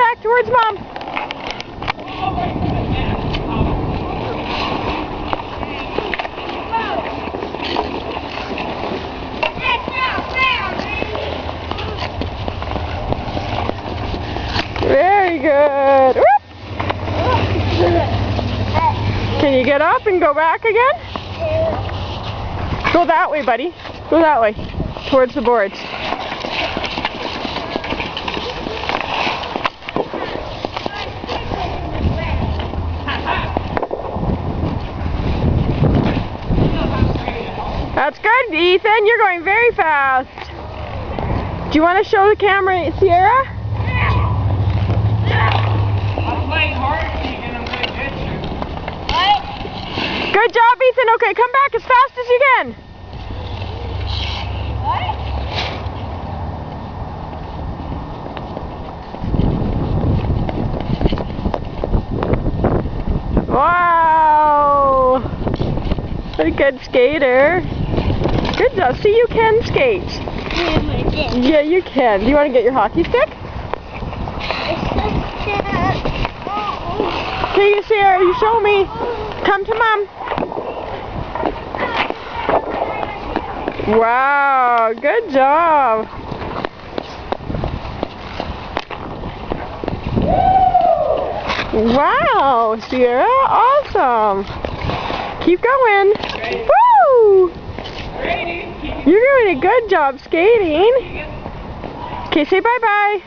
back towards Mom. Very good. Whoop. Can you get up and go back again? Go that way, buddy. Go that way. Towards the boards. That's good, Ethan. You're going very fast. Do you want to show the camera, Sierra? I'm playing hard, Ethan. I'm going to get you. Good job, Ethan. Okay, come back as fast as you can. Wow! What a good skater. Good job. See, you can skate. Yeah, you can. Do you want to get your hockey stick? Okay, Sarah, you show me. Come to Mom. Wow, good job. Wow, Sierra, awesome. Keep going. Woo! You're doing a good job skating. Okay, say bye-bye.